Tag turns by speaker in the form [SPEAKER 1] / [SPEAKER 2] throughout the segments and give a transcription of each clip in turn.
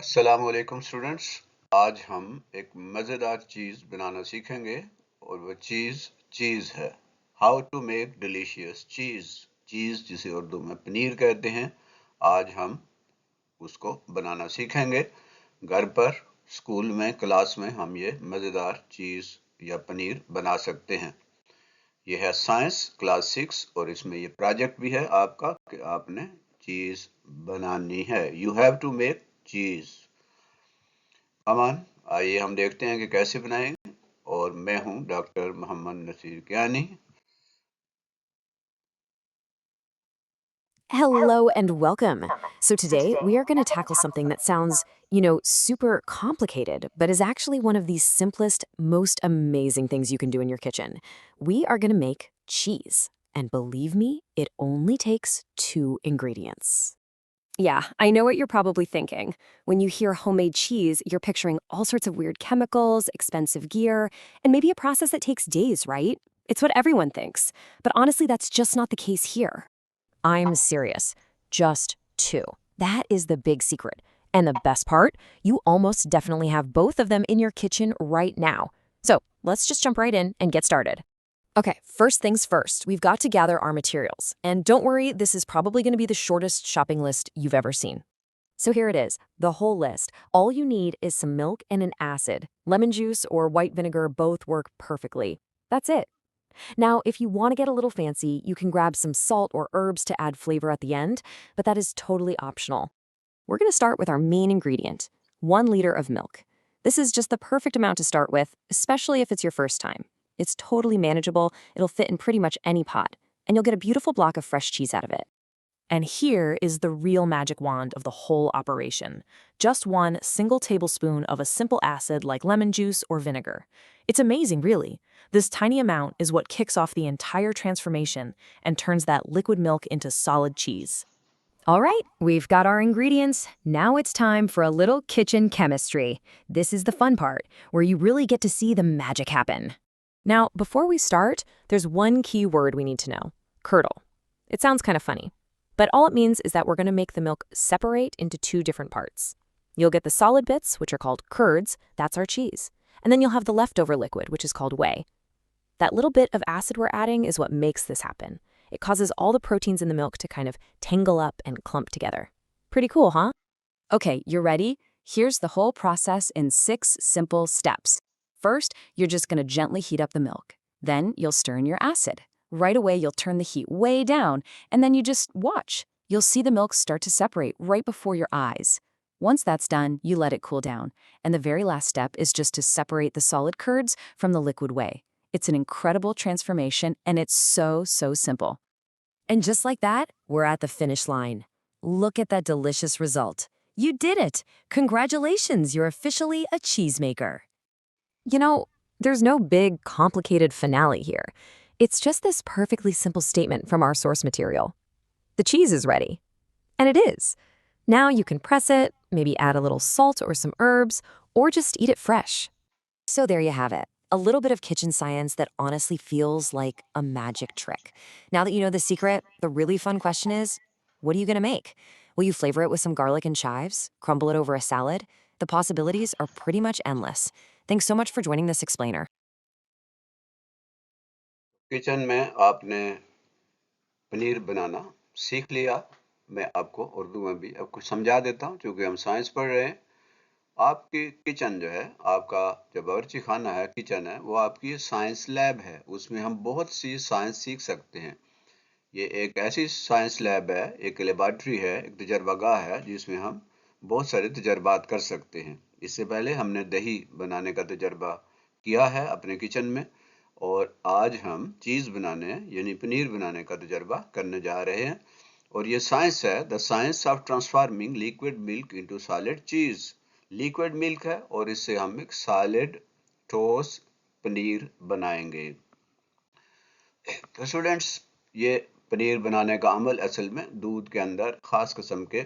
[SPEAKER 1] अस्सलाम वालेकुम स्टूडेंट्स। आज हम एक मज़ेदार चीज़ बनाना सीखेंगे और वो चीज़ है। हाउ टू मेक डिलीशियस चीज़ जिसे उर्दू में पनीर कहते हैं। आज हम उसको बनाना सीखेंगे। घर पर, स्कूल में, क्लास में हम ये मज़ेदार चीज़ या पनीर बना सकते हैं। ये है साइंस क्लास 6 और इसमें ये प्रोजेक्ट भी है आपका कि आपने चीज़ बनानी है। यू हैव टू मेक चीज़। अमान, आइए हम देखते हैं कि कैसे बनाएंगे। और मैं हूं doctor Mohammad Naseer Kiani.
[SPEAKER 2] Hello and welcome. So today we are going to tackle something that sounds, super complicated, but is actually one of the simplest, most amazing things you can do in your kitchen. We are going to make cheese. And believe me, it only takes two ingredients.
[SPEAKER 3] Yeah, I know what you're probably thinking. When you hear homemade cheese, you're picturing all sorts of weird chemicals, expensive gear, and maybe a process that takes days, right? It's what everyone thinks. But honestly, that's just not the case here.
[SPEAKER 2] I'm serious. Just two. That is the big secret. And the best part, you almost definitely have both of them in your kitchen right now. So let's just jump right in and get started. Okay, first things first, we've got to gather our materials. And don't worry, this is probably going to be the shortest shopping list you've ever seen. So here it is, the whole list. All you need is some milk and an acid. Lemon juice or white vinegar both work perfectly. That's it. Now, if you want to get a little fancy, you can grab some salt or herbs to add flavor at the end, but that is totally optional. We're going to start with our main ingredient, 1 liter of milk. This is just the perfect amount to start with, especially if it's your first time. It's totally manageable, it'll fit in pretty much any pot, and you'll get a beautiful block of fresh cheese out of it. And here is the real magic wand of the whole operation. Just 1 single tablespoon of a simple acid like lemon juice or vinegar. It's amazing, really. This tiny amount is what kicks off the entire transformation and turns that liquid milk into solid cheese. All right, we've got our ingredients. Now it's time for a little kitchen chemistry. This is the fun part, where you really get to see the magic happen. Now, before we start, there's one key word we need to know: curdle. It sounds kind of funny, but all it means is that we're going to make the milk separate into 2 different parts. You'll get the solid bits, which are called curds, that's our cheese. And then you'll have the leftover liquid, which is called whey. That little bit of acid we're adding is what makes this happen. It causes all the proteins in the milk to kind of tangle up and clump together. Pretty cool, huh?
[SPEAKER 3] Okay, you're ready? Here's the whole process in 6 simple steps. First, you're just going to gently heat up the milk. Then you'll stir in your acid. Right away, you'll turn the heat way down, and then you just watch. You'll see the milk start to separate right before your eyes. Once that's done, you let it cool down. And the very last step is just to separate the solid curds from the liquid whey. It's an incredible transformation, and it's so simple.
[SPEAKER 2] And just like that, we're at the finish line. Look at that delicious result. You did it! Congratulations, you're officially a cheesemaker. You know, there's no big, complicated finale here. It's just this perfectly simple statement from our source material. The cheese is ready. And it is. Now you can press it, maybe add a little salt or some herbs, or just eat it fresh. So there you have it. A little bit of kitchen science that honestly feels like a magic trick. Now that you know the secret, the really fun question is, what are you going to make? Will you flavor it with some garlic and chives? Crumble it over a salad? The possibilities are pretty much endless. Thanks so much for joining this explainer.
[SPEAKER 1] Kitchen में आपने पनीर बनाना सीख लिया। मैं आपको उर्दू में भी अब कुछ समझा देता हूँ, क्योंकि हम साइंस पढ़ रहे हैं। आपकी किचन जो है, आपका जो बावर्ची खाना है, किचन है, वो आपकी साइंस लैब है। उसमें हम बहुत सी साइंस सीख सकते हैं। ये एक ऐसी साइंस लैब है, एक लेबॉर्ट्री है, एक तजर्बागाह है, जिसमें हम बहुत सारे तजर्बात कर सकते हैं। इससे पहले हमने दही बनाने का तजर्बा किया है अपने किचन में, और आज हम चीज़ बनाने यानी पनीर बनाने का तजर्बा करने जा रहे हैं। और ये साइंस है, the science of transforming liquid milk into solid cheese. Liquid milk है और इससे हम एक सॉलिड ठोस पनीर बनाएंगे। तो स्टूडेंट्स, ये पनीर बनाने का अमल असल में दूध के अंदर ख़ास किस्म के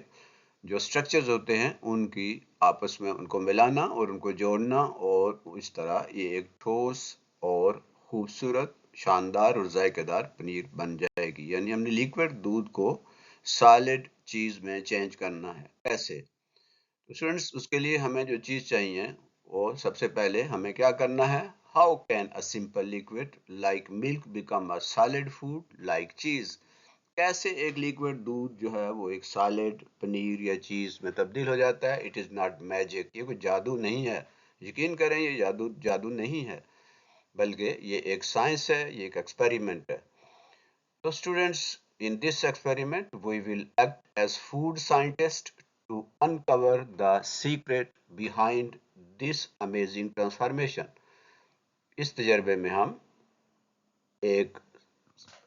[SPEAKER 1] जो स्ट्रक्चर्स होते हैं उनकी आपस में उनको मिलाना और उनको जोड़ना, और इस तरह ये एक ठोस और खूबसूरत, शानदार और जायकेदार पनीर बन जाएगी। यानी हमने लिक्विड दूध को सॉलिड चीज़ में चेंज करना है। कैसे? स्टूडेंट्स, उसके लिए हमें जो चीज़ चाहिए वो सबसे पहले हमें क्या करना है, how can a simple liquid like milk become a solid food like cheese. कैसे एक लिक्विड दूध जो है वो एक सॉलिड पनीर या चीज़ में तब्दील हो जाता है। इट इज़ नॉट मैजिक, ये कोई जादू नहीं है। यकीन करें, ये जादू जादू नहीं है, बल्कि ये एक साइंस है, ये एक एक्सपेरिमेंट है। So students, in this experiment, we will act as food scientists to uncover the secret behind this amazing transformation. इस तजर्बे में हम एक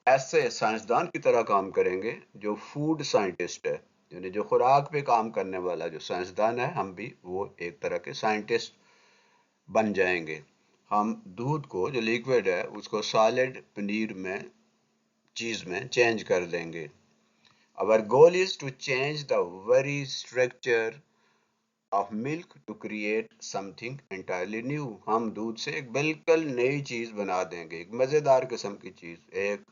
[SPEAKER 1] ऐसे साइंसदान की तरह काम करेंगे जो फूड साइंटिस्ट है, यानी जो खुराक पे काम करने वाला जो साइंसदान है, हम भी वो एक तरह के साइंटिस्ट बन जाएंगे। हम दूध को जो लिक्विड है उसको सॉलिड पनीर में चीज़ में चेंज कर देंगे। Our goal is to change the very structure of milk to create something entirely new. हम दूध से एक बिल्कुल नई चीज़ बना देंगे, एक मज़ेदार किस्म की चीज़, एक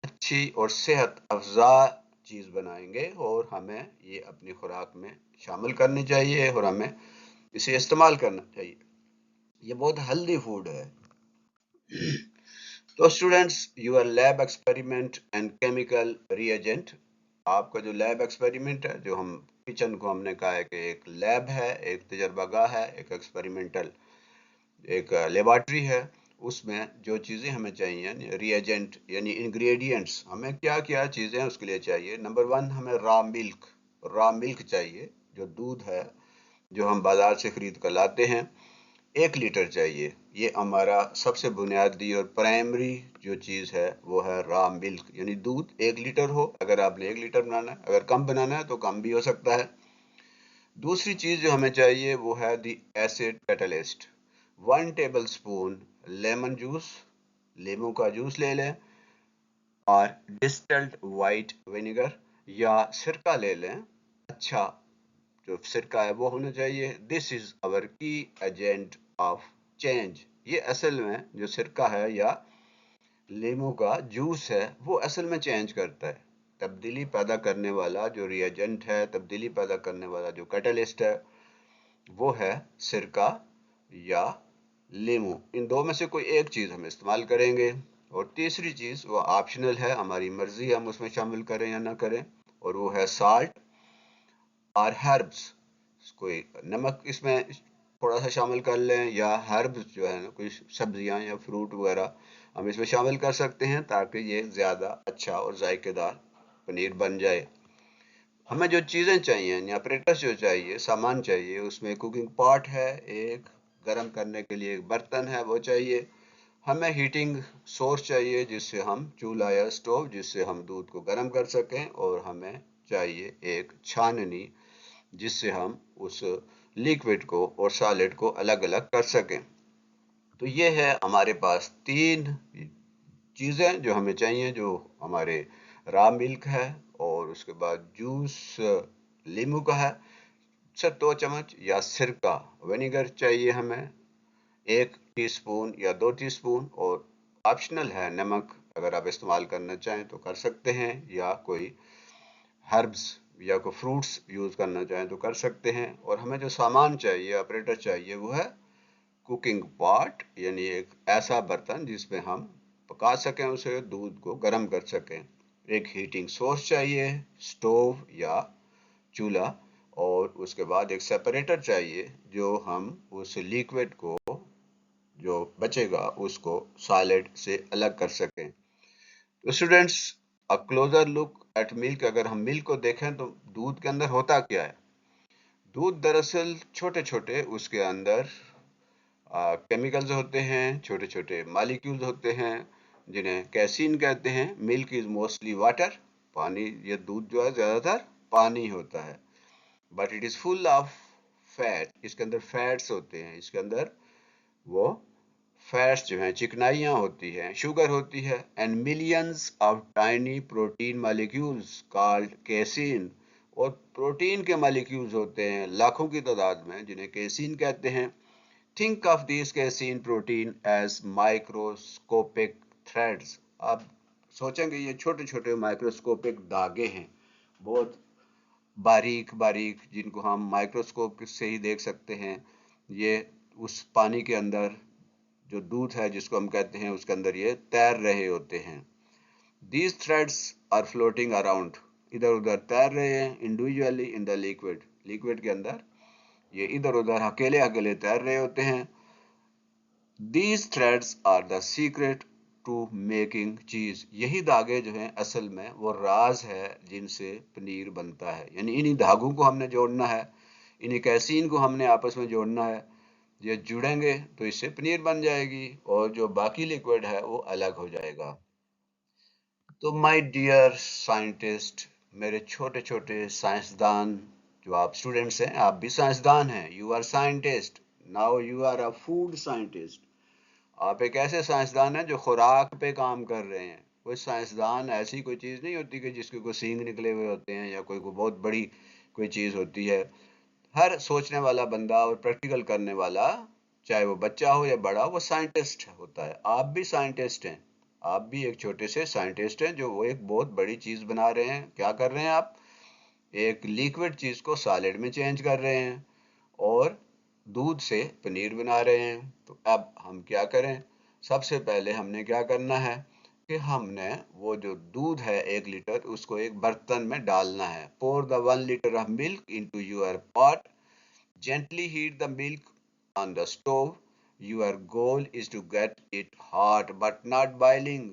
[SPEAKER 1] अच्छी और सेहत अफ़ज़ा चीज़ बनाएंगे और हमें ये अपनी खुराक में शामिल करनी चाहिए और हमें इसे इस्तेमाल करना चाहिए। ये बहुत हेल्दी फूड है। तो students, your lab experiment and chemical reagent, आपका जो लैब एक्सपेरिमेंट है, जो हम किचन को हमने कहा है कि एक लैब है, एक तजर्बागाह है, एक एक्सपेरिमेंटल एक लेबॉर्ट्री है। उसमें जो चीज़ें हमें चाहिए, रिएजेंट यानी इंग्रेडिएंट्स, हमें क्या क्या चीज़ें उसके लिए चाहिए। नंबर 1, हमें रॉ मिल्क चाहिए, जो दूध है जो हम बाज़ार से ख़रीद कर लाते हैं। 1 लीटर चाहिए। ये हमारा सबसे बुनियादी और प्राइमरी जो चीज़ है वो है रॉ मिल्क, यानी दूध 1 लीटर हो। अगर आपने 1 लीटर बनाना है, अगर कम बनाना है तो कम भी हो सकता है। दूसरी चीज़ जो हमें चाहिए वो है the acid catalyst. 1 tablespoon lemon juice, लीमू का जूस ले लें, और डिस्टिल्ड वाइट विनेगर या सिरका ले लें। अच्छा जो सिरका है वो होना चाहिए। दिस इज अवर की एजेंट ऑफ चेंज। ये असल में जो सिरका है या लीमू का जूस है वो असल में चेंज करता है। तब्दीली पैदा करने वाला जो रिएजेंट है, तब्दीली पैदा करने वाला जो कैटलिस्ट है, वो है सिरका या लीमू। इन दो में से कोई एक चीज़ हम इस्तेमाल करेंगे। और तीसरी चीज़ वो ऑप्शनल है, हमारी मर्जी हम उसमें शामिल करें या ना करें, और वो है साल्ट और हर्ब्स। कोई नमक इसमें थोड़ा सा शामिल कर लें, या हर्ब्स जो है ना, कोई सब्जियां या फ्रूट वगैरह हम इसमें शामिल कर सकते हैं ताकि ये ज़्यादा अच्छा और जायकेदार पनीर बन जाए। हमें जो चीज़ें चाहिए या ऑपरेटर्स जो चाहिए, सामान चाहिए, उसमें कुकिंग पॉट है एक, गरम करने के लिए एक बर्तन है वो चाहिए। हमें हीटिंग सोर्स चाहिए जिससे हम चूल्हा या स्टोव जिससे हम दूध को गर्म कर सकें, और हमें चाहिए एक छाननी जिससे हम उस लिक्विड को और सॉलिड को अलग अलग कर सकें। तो ये है हमारे पास 3 चीज़ें जो हमें चाहिए, जो हमारे रॉ मिल्क है, और उसके बाद जूस लीमू का है, सर 2 चम्मच, या सिरका विनेगर चाहिए हमें 1 टीस्पून या 2 टीस्पून, और ऑप्शनल है नमक, अगर आप इस्तेमाल करना चाहें तो कर सकते हैं, या कोई हर्ब्स या कोई फ्रूट्स यूज़ करना चाहें तो कर सकते हैं। और हमें जो सामान चाहिए, ऑपरेटर चाहिए, वो है कुकिंग पॉट, यानी एक ऐसा बर्तन जिसमें हम पका सकें, उसे दूध को गर्म कर सकें। एक हीटिंग सोर्स चाहिए, स्टोव या चूल्हा, और उसके बाद एक सेपरेटर चाहिए जो हम उस लिक्विड को जो बचेगा उसको सॉलिड से अलग कर सकें। तो students, a closure look at milk, अगर हम मिल्क को देखें तो दूध के अंदर होता क्या है। दूध दरअसल छोटे छोटे उसके अंदर केमिकल्स होते हैं, छोटे छोटे मॉलिक्यूल्स होते हैं जिन्हें कैसीन कहते हैं। मिल्क इज मोस्टली वाटर, पानी, ये दूध जो है ज़्यादातर पानी होता है। But it is full of fat, इसके अंदर फैट्स होते हैं, इसके अंदर वो फैट्स जो हैं, चिकनाइयाँ होती हैं, शुगर होती है, and millions of tiny protein molecules called casein, और प्रोटीन के मॉलिक्यूल्स होते हैं लाखों की तादाद में जिन्हें केसीन कहते हैं। Think of these casein protein as microscopic threads. आप सोचेंगे ये छोटे छोटे माइक्रोस्कोपिक धागे हैं, बहुत बारीक बारीक, जिनको हम माइक्रोस्कोप से ही देख सकते हैं, ये उस पानी के अंदर जो दूध है जिसको हम कहते हैं उसके अंदर ये तैर रहे होते हैं। These threads are floating around, इधर उधर तैर रहे हैं individually in the liquid, liquid के अंदर ये इधर उधर अकेले अकेले तैर रहे होते हैं। These threads are the secret to making cheese, यही धागे जो हैं असल में वो राज है जिनसे पनीर बनता है। यानी इन्हीं धागों को हमने जोड़ना है, इन्हीं कैसीन को हमने आपस में जोड़ना है। ये जुड़ेंगे तो इससे पनीर बन जाएगी और जो बाकी लिक्विड है वो अलग हो जाएगा। तो माय डियर साइंटिस्ट, मेरे छोटे छोटे साइंसदान, जो आप स्टूडेंट्स हैं, आप भी साइंसदान हैं। You are scientist, now you are a food scientist. आप एक ऐसे साइंसदान हैं जो खुराक पे काम कर रहे हैं। कोई साइंसदान ऐसी कोई चीज़ नहीं होती कि जिसके कोई सींग निकले हुए होते हैं या कोई बहुत बड़ी कोई चीज़ होती है। हर सोचने वाला बंदा और प्रैक्टिकल करने वाला, चाहे वो बच्चा हो या बड़ा हो, वो साइंटिस्ट होता है। आप भी साइंटिस्ट हैं, आप भी एक छोटे से साइंटिस्ट हैं जो वो एक बहुत बड़ी चीज़ बना रहे हैं। क्या कर रहे हैं आप? एक लिक्विड चीज़ को सॉलिड में चेंज कर रहे हैं और दूध से पनीर बना रहे हैं। तो अब हम क्या करें? सबसे पहले हमने क्या करना है कि हमने वो जो दूध है 1 लीटर, उसको एक बर्तन में डालना है। pour the 1 liter of milk into your pot, gently heat the milk on the stove. Your goal is to get it hot but not boiling.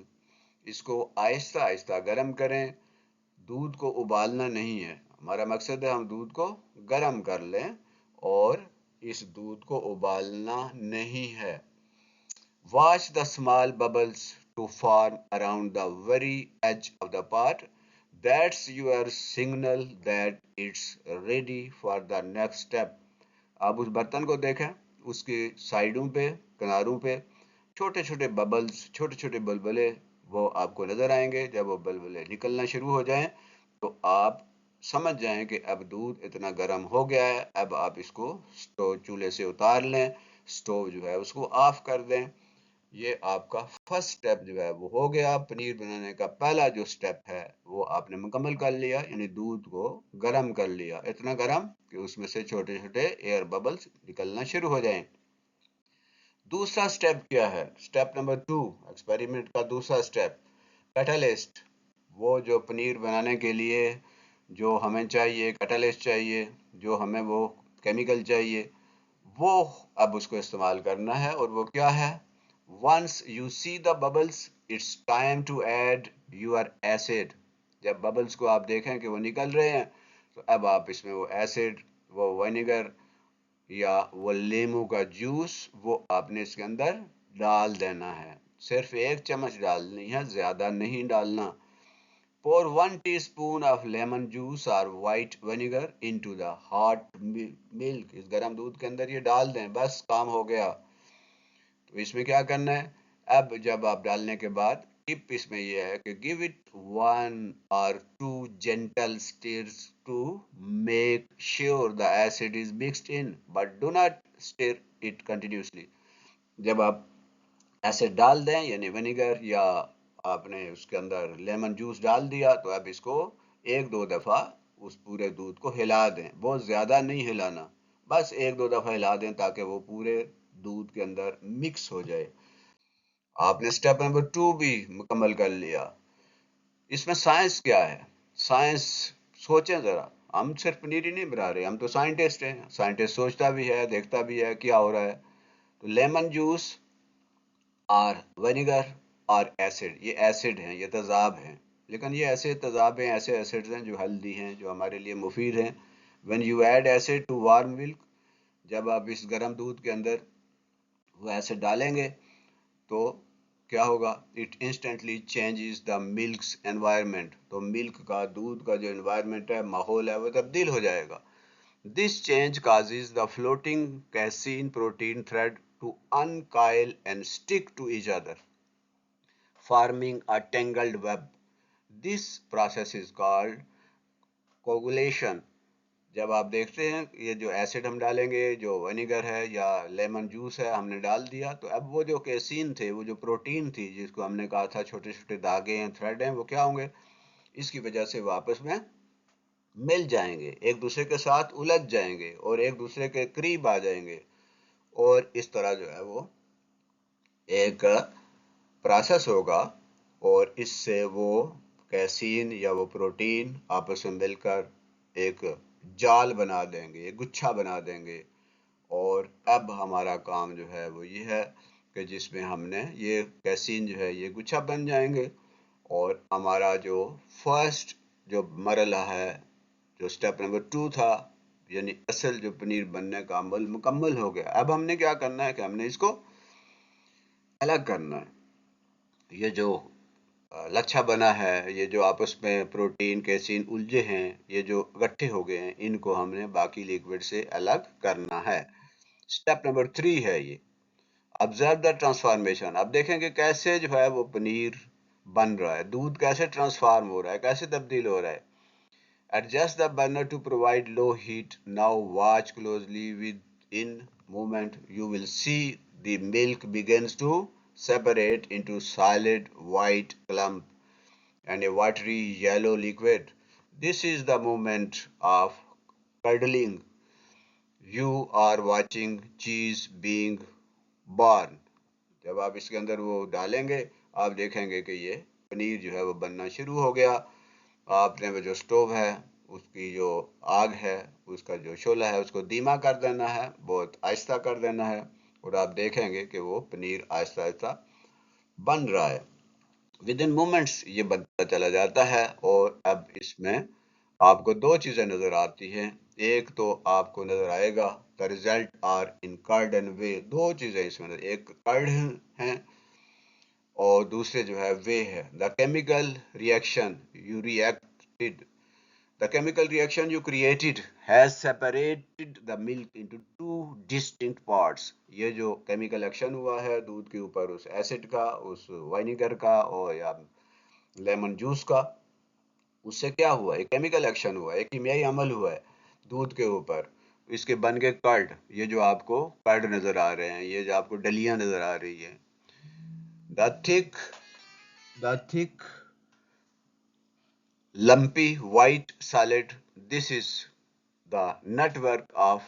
[SPEAKER 1] इसको आहिस्ता आहिस्ता गर्म करें, दूध को उबालना नहीं है। हमारा मकसद है हम दूध को गर्म कर लें और इस दूध को उबालना नहीं है। Watch the small bubbles to form around the very edge of the pot. That's your signal that it's ready for the next step. आप उस बर्तन को देखें, उसके साइडों पे, किनारों पे छोटे छोटे बबल्स, छोटे छोटे बुलबुले वो आपको नजर आएंगे। जब वो बुलबुले निकलना शुरू हो जाएं तो आप समझ जाएं कि अब दूध इतना गर्म हो गया है। अब आप इसको स्टोव चूल्हे से उतार लें, स्टोव जो है उसको ऑफ कर दें। ये आपका फर्स्ट स्टेप जो है वो हो गया। पनीर बनाने का पहला जो स्टेप है वो आपने मुकम्मल कर लिया, यानी दूध को गर्म कर लिया, इतना गर्म कि उसमें से छोटे छोटे एयर बबल्स निकलना शुरू हो जाएं। दूसरा स्टेप क्या है? स्टेप नंबर 2, एक्सपेरिमेंट का दूसरा स्टेप, कैटलिस्ट। वो जो पनीर बनाने के लिए जो हमें चाहिए, कैटलिस्ट चाहिए, जो हमें वो केमिकल चाहिए, वो अब उसको इस्तेमाल करना है। और वो क्या है? Once you see the bubbles, it's time to add your acid. जब बबल्स को आप देखें कि वो निकल रहे हैं तो अब आप इसमें वो एसिड, वो विनेगर या वो नींबू का जूस वो आपने इसके अंदर डाल देना है। सिर्फ 1 चम्मच डालनी है, ज़्यादा नहीं डालना। Pour 1 teaspoon of lemon juice or white vinegar into the hot milk. इस गर्म दूध के अंदर ये डाल दें, बस काम हो गया। तो इसमें क्या करना है? अब जब आप डालने के बाद टिप इसमें यह है कि give it 1 or 2 gentle stirs to make sure the acid is mixed in, but do not stir it continuously. जब आप एसिड डाल दें, यानी विनेगर या आपने उसके अंदर लेमन जूस डाल दिया, तो अब इसको 1-2 दफ़ा उस पूरे दूध को हिला दें। बहुत ज़्यादा नहीं हिलाना, बस 1-2 दफ़ा हिला दें ताकि वो पूरे दूध के अंदर मिक्स हो जाए। आपने स्टेप नंबर 2 भी मुकम्मल कर लिया। इसमें साइंस क्या है? साइंस, सोचें ज़रा, हम सिर्फ पनीर ही नहीं बना रहे, हम तो साइंटिस्ट हैं। साइंटिस्ट सोचता भी है, देखता भी है क्या हो रहा है। तो लेमन जूस और विनेगर और एसिड, ये एसिड हैं, ये तेज़ाब हैं, लेकिन ये ऐसे तेज़ाब हैं, ऐसे एसिड्स हैं जो हेल्दी हैं, जो हमारे लिए मुफीद हैं। When you add acid to warm milk, जब आप इस गर्म दूध के अंदर वो एसिड डालेंगे तो क्या होगा? It instantly changes the milks environment. तो मिल्क का, दूध का जो एनवायरनमेंट है, माहौल है, वो तब्दील हो जाएगा। This change causes the floating casein protein thread to uncoil and stick to each other, forming a tangled web. This process is called coagulation. जब आप देखते हैं ये जो एसिड हम डालेंगे, जो विनेगर है या लेमन जूस है, हमने डाल दिया, तो अब वो जो केसिन थे, वो जो प्रोटीन थी जिसको हमने कहा था छोटे छोटे धागे हैं, थ्रेड हैं, वो क्या होंगे? इसकी वजह से वो आपस में मिल जाएंगे, एक दूसरे के साथ उलझ जाएंगे और एक दूसरे के करीब आ जाएंगे, और इस तरह जो है वो एक प्रोसेस होगा, और इससे वो कैसीन या वो प्रोटीन आपस में मिलकर एक जाल बना देंगे, एक गुच्छा बना देंगे। और अब हमारा काम जो है वो ये है कि जिसमें हमने ये कैसीन जो है ये गुच्छा बन जाएंगे, और हमारा जो फर्स्ट जो मरला है, जो स्टेप नंबर 2 था, यानी असल जो पनीर बनने का अमल मुकम्मल हो गया। अब हमने क्या करना है कि हमने इसको अलग करना है। ये जो लच्छा बना है, ये जो आपस में प्रोटीन कैसीन उलझे हैं, ये जो इकट्ठे हो गए हैं, इनको हमने बाकी लिक्विड से अलग करना है। स्टेप नंबर 3 है ये, ऑब्जर्व द ट्रांसफॉर्मेशन। अब देखेंगे कैसे जो है वो पनीर बन रहा है, दूध कैसे ट्रांसफॉर्म हो रहा है, कैसे तब्दील हो रहा है। Adjust the burner to provide low heat. Now watch closely. Within moment you will see the milk begins to separate into solid white clump and a watery yellow liquid. This is the moment of curdling. You are watching cheese being born. जब आप इसके अंदर वो डालेंगे, आप देखेंगे कि ये पनीर जो है वो बनना शुरू हो गया। आपने वो जो स्टोव है, उसकी जो आग है, उसका जो शोला है, उसको धीमा कर देना है, बहुत आहिस्ता कर देना है, और आप देखेंगे कि वो पनीर आहिस्ता आहिस्ता बन रहा है। विद इन मोमेंट्स ये बनता चला जाता है। और अब इसमें आपको दो चीज़ें नज़र आती हैं। एक तो आपको नज़र आएगा the result are in curd and whey. दो चीज़ें इसमें नज़र, एक कर्ड है और दूसरे जो है वे है। The chemical reaction you reacted, the chemical reaction you created has separated the milk into two distinct parts. ये जो केमिकल एक्शन हुआ है दूध के ऊपर, उस एसिड का, उस वाइनेगर का और या लेमन जूस का, उससे क्या हुआ, एक केमिकल एक्शन हुआ, एक कीमियाई अमल हुआ है दूध के ऊपर। इसके बन के कर्ड, ये जो आपको कर्ड नजर आ रहे हैं, ये जो आपको डलियां नजर आ रही है, the thick lumpy white solid, this is the network of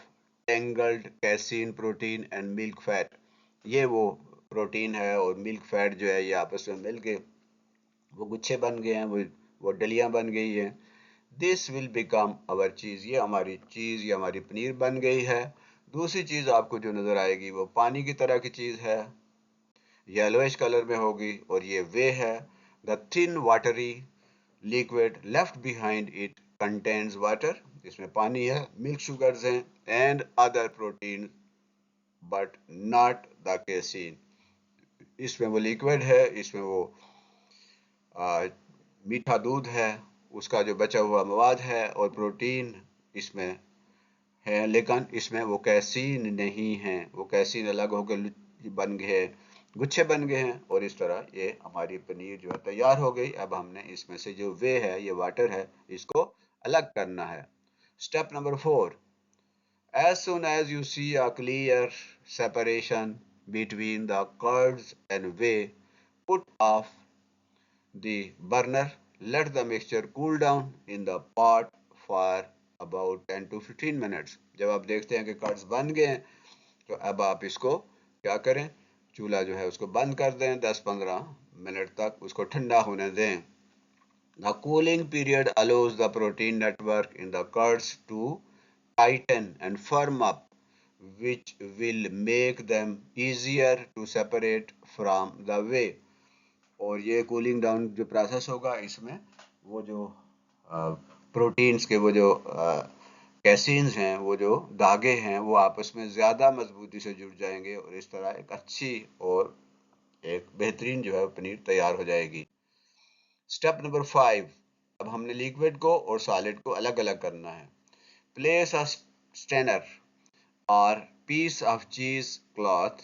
[SPEAKER 1] tangled casein protein and milk fat. ये वो प्रोटीन है और मिल्क फैट जो है ये आपस में मिल के वो गुच्छे बन गए हैं, वो डलियां बन गई हैं। दिस विल बिकम अवर चीज़, ये हमारी चीज़, ये हमारी पनीर बन गई है। दूसरी चीज़ आपको जो नज़र आएगी वो पानी की तरह की चीज़ है, येलोइश कलर में होगी, और ये वे है। The thin watery liquid left behind it contains water, इसमें पानी है, मिल्क शुगर्स हैं, and other proteins but not the casein। इसमें वो लिक्विड है, इसमें वो मीठा दूध है, उसका जो बचा हुआ मवाद है, और प्रोटीन इसमें है, लेकिन इसमें वो कैसीन नहीं है। वो कैसीन अलग होकर बन गए, गुच्छे बन गए हैं, और इस तरह ये हमारी पनीर जो है तैयार हो गई। अब हमने इसमें से जो वे है, ये वाटर है, इसको अलग करना है। Step number 4, as soon as you see a clear separation between the curds and whey, put off the burner, let the mixture cool down in the pot for about 10 to 15 minutes। जब आप देखते हैं कि curds बन गए हैं, तो अब आप इसको क्या करें, चूल्हा जो है उसको बंद कर दें, 10-15 मिनट तक उसको ठंडा होने दें। The cooling period allows the protein network in the curds to tighten and firm up, which will make them easier to separate from the whey। और ये कूलिंग डाउन जो प्रोसेस होगा, इसमें वो जो प्रोटीन्स के वो जो कैसीन्स हैं, वो जो धागे हैं, वो आपस में ज़्यादा मजबूती से जुड़ जाएंगे, और इस तरह एक अच्छी और एक बेहतरीन जो है पनीर तैयार हो जाएगी। स्टेप नंबर 5, अब हमने लिक्विड को और सॉलिड को अलग अलग करना है। Place a strainer or piece of cheese cloth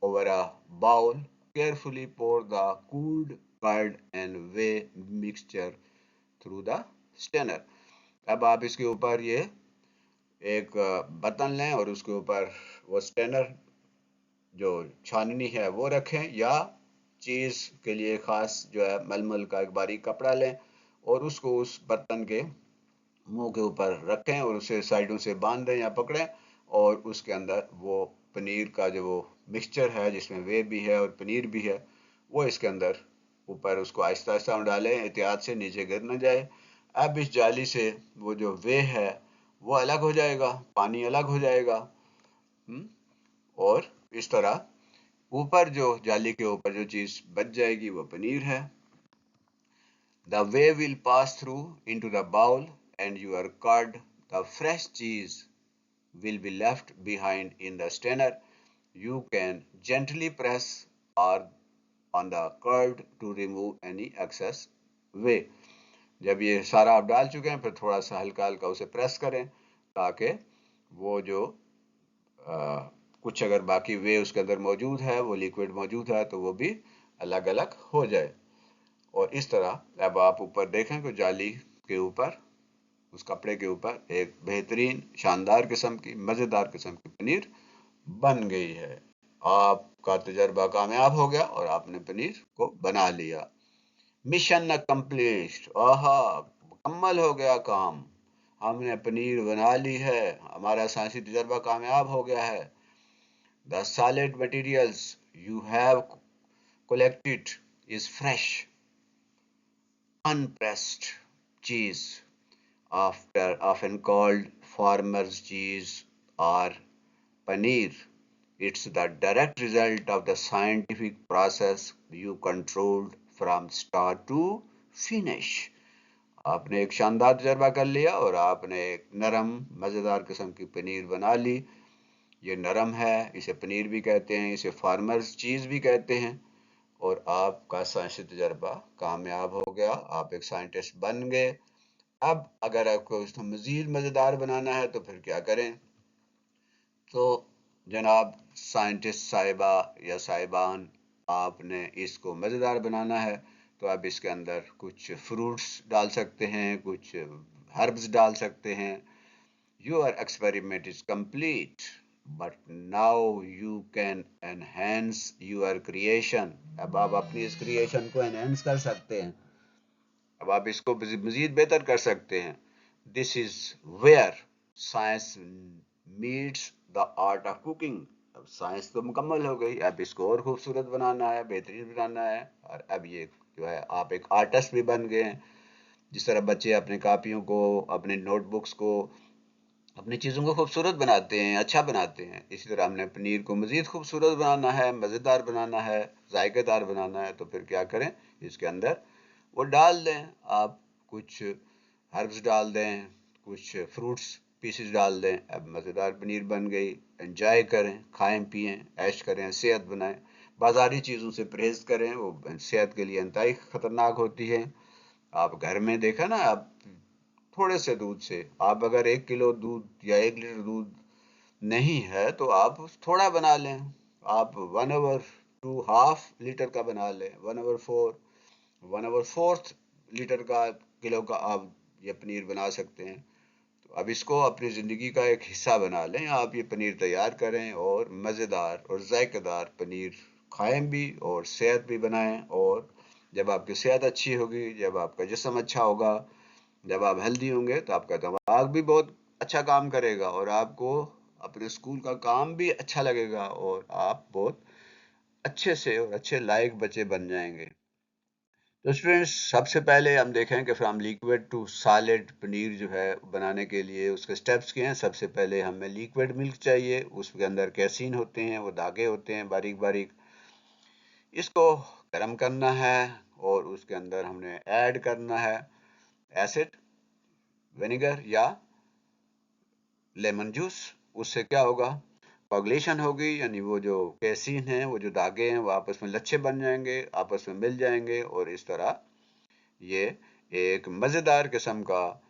[SPEAKER 1] over a bowl. Carefully pour the cooled curd and whey mixture through the strainer। अब आप इसके ऊपर ये एक बर्तन लें और उसके ऊपर वो स्ट्रेनर जो छाननी है वो रखें, या चीज़ के लिए ख़ास जो है मलमल का एक बारीक कपड़ा लें और उसको उस बर्तन के मुंह के ऊपर रखें और उसे साइडों से बांध दें या पकड़ें, और उसके अंदर वो पनीर का जो वो मिक्सचर है जिसमें वे भी है और पनीर भी है, वो इसके अंदर ऊपर उसको आहिस्ता आहिस्ता डालें, एहतियात से नीचे गिर न जाए। अब इस जाली से वो जो वे है वो अलग हो जाएगा, पानी अलग हो जाएगा। और इस तरह ऊपर जो जाली के ऊपर जो चीज बच जाएगी वो पनीर है। The wave will pass through into the bowl and your curd, the fresh cheese, will be left behind in the strainer. You can gently press or on the curd to remove any excess whey. जब ये सारा आप डाल चुके हैं फिर थोड़ा सा हल्का हल्का उसे प्रेस करें ताकि वो जो कुछ अगर बाकी वे उसके अंदर मौजूद है, वो लिक्विड मौजूद है, तो वो भी अलग अलग हो जाए। और इस तरह अब आप ऊपर देखें कि जाली के ऊपर, उस कपड़े के ऊपर एक बेहतरीन शानदार किस्म की मज़ेदार किस्म की पनीर बन गई है। आपका तजर्बा कामयाब हो गया और आपने पनीर को बना लिया। मिशन अकम्प्लिश्ड, आहा, मुकम्मल हो गया काम, हमने पनीर बना ली है, हमारा साइंसी तजर्बा कामयाब हो गया है। The solid materials you have collected is fresh, unpressed cheese, after often called farmer's cheese or paneer. It's the direct result of the scientific process you controlled from start to finish. आपने एक शानदार तजर्बा कर लिया और आपने एक नरम मज़ेदार किस्म की पनीर बना ली। ये नरम है, इसे पनीर भी कहते हैं, इसे फार्मर्स चीज़ भी कहते हैं। और आपका साइंसी तजर्बा कामयाब हो गया, आप एक साइंटिस्ट बन गए। अब अगर आपको इसको मज़ीद मज़ेदार बनाना है तो फिर क्या करें? तो जनाब साइंटिस्ट साहिबा या साहिबान, आपने इसको मज़ेदार बनाना है तो आप इसके अंदर कुछ फ्रूट्स डाल सकते हैं, कुछ हर्ब्स डाल सकते हैं। Your experiment is complete, but now you can enhance your creation. अब आप अपनी इस क्रिएशन को एनहेंस कर सकते हैं, अब आप इसको मजीद बेहतर कर सकते हैं। This is where science meets the art of cooking. अब साइंस तो मुकम्मल हो गई, अब इसको और खूबसूरत बनाना है, बेहतरीन बनाना है, और अब ये जो है आप एक आर्टिस्ट भी बन गए हैं। जिस तरह बच्चे अपने कापियों को, अपने नोटबुक्स को, अपनी चीज़ों को खूबसूरत बनाते हैं, अच्छा बनाते हैं, इसी तरह हमने पनीर को मज़ीद खूबसूरत बनाना है, मज़ेदार बनाना है, जायकेदार बनाना है, तो फिर क्या करें? इसके अंदर वो डाल दें, आप कुछ हर्ब्स डाल दें, कुछ फ्रूट्स पीसेस डाल दें, अब मज़ेदार पनीर बन गई। एंजॉय करें, खाएं पिएं, ऐश करें, सेहत बनाएं। बाज़ारी चीज़ों से परहेज़ करें, वो सेहत के लिए इंतहाई ख़तरनाक होती है। आप घर में देखा ना, आप थोड़े से दूध से, आप अगर 1 किलो दूध या 1 लीटर दूध नहीं है तो आप थोड़ा बना लें, आप 1/2 लीटर का बना लें, 1/4 लीटर का, किलो का आप ये पनीर बना सकते हैं। तो अब इसको अपनी ज़िंदगी का एक हिस्सा बना लें, आप ये पनीर तैयार करें और मज़ेदार और जायकेदार पनीर खाएं भी और सेहत भी बनाएं। और जब आपकी सेहत अच्छी होगी, जब आपका जिस्म अच्छा होगा, जब आप हेल्दी होंगे, तो आपका दिमाग भी बहुत अच्छा काम करेगा और आपको अपने स्कूल का काम भी अच्छा लगेगा और आप बहुत अच्छे से और अच्छे लायक बच्चे बन जाएंगे। तो स्टूडेंट्स, सबसे पहले हम देखें कि from liquid to solid paneer जो है बनाने के लिए उसके स्टेप्स क्या हैं। सबसे पहले हमें लिक्विड मिल्क चाहिए, उसके अंदर कैसीन होते हैं, वो धागे होते हैं बारीक बारीक। इसको गर्म करना है और उसके अंदर हमने ऐड करना है एसिड, विनेगर या लेमन जूस। उससे क्या होगा? कोagulation होगी, यानी वो जो कैसीन है, वो जो धागे हैं, वो आपस में लच्छे बन जाएंगे, आपस में मिल जाएंगे और इस तरह ये एक मज़ेदार किस्म का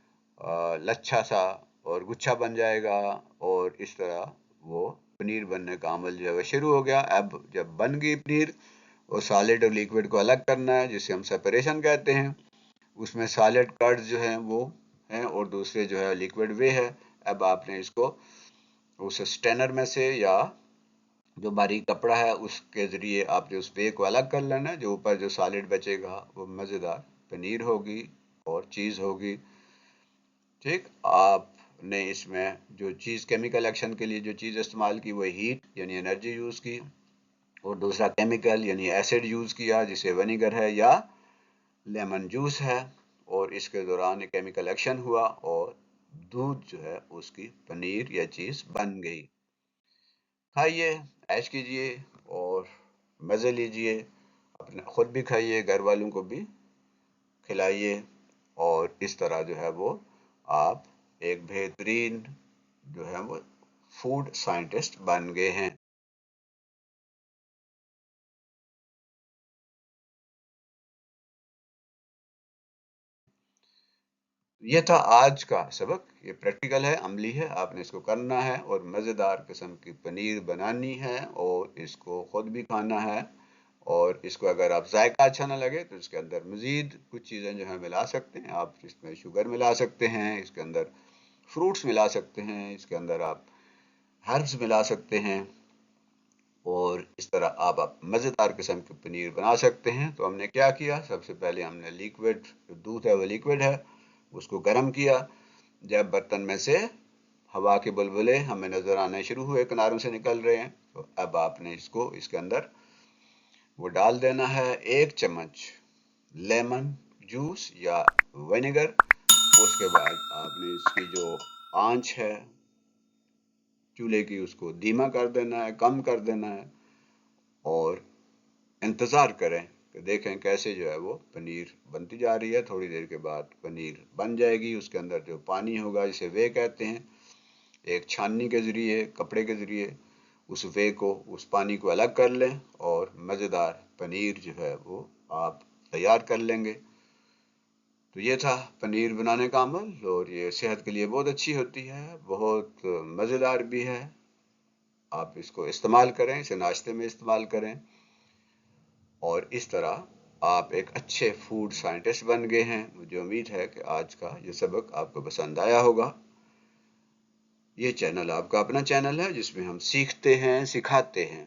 [SPEAKER 1] लच्छा सा और गुच्छा बन जाएगा। और इस तरह वो पनीर बनने का अमल जो है वो शुरू हो गया। अब जब बन गई पनीर, और सॉलिड और लिक्विड को अलग करना है, जिसे हम सेपरेशन कहते हैं। उसमें सॉलिड कर्ड्स जो हैं वो हैं और दूसरे जो है लिक्विड वे है। अब आपने इसको उस स्ट्रेनर में से या जो बारीक कपड़ा है उसके ज़रिए आपने उस वे को अलग कर लेना है। जो ऊपर जो सॉलिड बचेगा वो मज़ेदार पनीर होगी और चीज़ होगी। ठीक, आपने इसमें जो चीज़ केमिकल एक्शन के लिए जो चीज़ इस्तेमाल की वो हीट यानी एनर्जी यूज़ की, और दूसरा केमिकल यानी एसिड यूज़ किया जिसे विनेगर है या लेमन जूस है, और इसके दौरान केमिकल एक्शन हुआ और दूध जो है उसकी पनीर या चीज़ बन गई। खाइए, ऐश कीजिए और मज़े लीजिए, अपने खुद भी खाइए, घर वालों को भी खिलाइए, और इस तरह जो है वो आप एक बेहतरीन जो है वो फूड साइंटिस्ट बन गए हैं। ये था आज का सबक। ये प्रैक्टिकल है, अमली है, आपने इसको करना है और मज़ेदार किस्म की पनीर बनानी है और इसको खुद भी खाना है। और इसको अगर आप जायका अच्छा ना लगे तो इसके अंदर मज़ीद कुछ चीज़ें जो है मिला सकते हैं। आप इसमें शुगर मिला सकते हैं, इसके अंदर फ्रूट्स मिला सकते हैं, इसके अंदर आप हर्ब्स मिला सकते हैं, और इस तरह आप मज़ेदार किस्म की पनीर बना सकते हैं। तो हमने क्या किया, सबसे पहले हमने लिक्विड जो दूध है वो लिक्विड है उसको गर्म किया। जब बर्तन में से हवा के बुलबुले हमें नज़र आने शुरू हुए, किनारों से निकल रहे हैं, तो अब आपने इसको इसके अंदर वो डाल देना है 1 चम्मच लेमन जूस या विनेगर। उसके बाद आपने इसकी जो आंच है चूल्हे की उसको धीमा कर देना है, कम कर देना है, और इंतज़ार करें कि देखें कैसे जो है वो पनीर बनती जा रही है। थोड़ी देर के बाद पनीर बन जाएगी। उसके अंदर जो पानी होगा जिसे वे कहते हैं, एक छाननी के ज़रिए, कपड़े के ज़रिए उस वे को, उस पानी को अलग कर लें और मज़ेदार पनीर जो है वो आप तैयार कर लेंगे। तो ये था पनीर बनाने का अमल, और ये सेहत के लिए बहुत अच्छी होती है, बहुत मज़ेदार भी है। आप इसको इस्तेमाल करें, इसे नाश्ते में इस्तेमाल करें, और इस तरह आप एक अच्छे फूड साइंटिस्ट बन गए हैं। मुझे उम्मीद है कि आज का ये सबक आपको पसंद आया होगा। ये चैनल आपका अपना चैनल है जिसमें हम सीखते हैं, सिखाते हैं,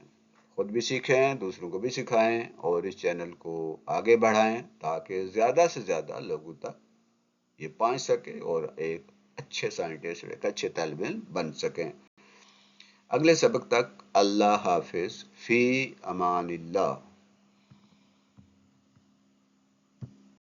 [SPEAKER 1] खुद भी सीखें, दूसरों को भी सिखाएं, और इस चैनल को आगे बढ़ाएं ताकि ज़्यादा से ज़्यादा लोगों तक ये पहुंच सके और एक अच्छे साइंटिस्ट, एक अच्छे तालिब इल्म बन सकें। अगले सबक तक अल्लाह हाफिज़, फ़ी अमानिल्लाह।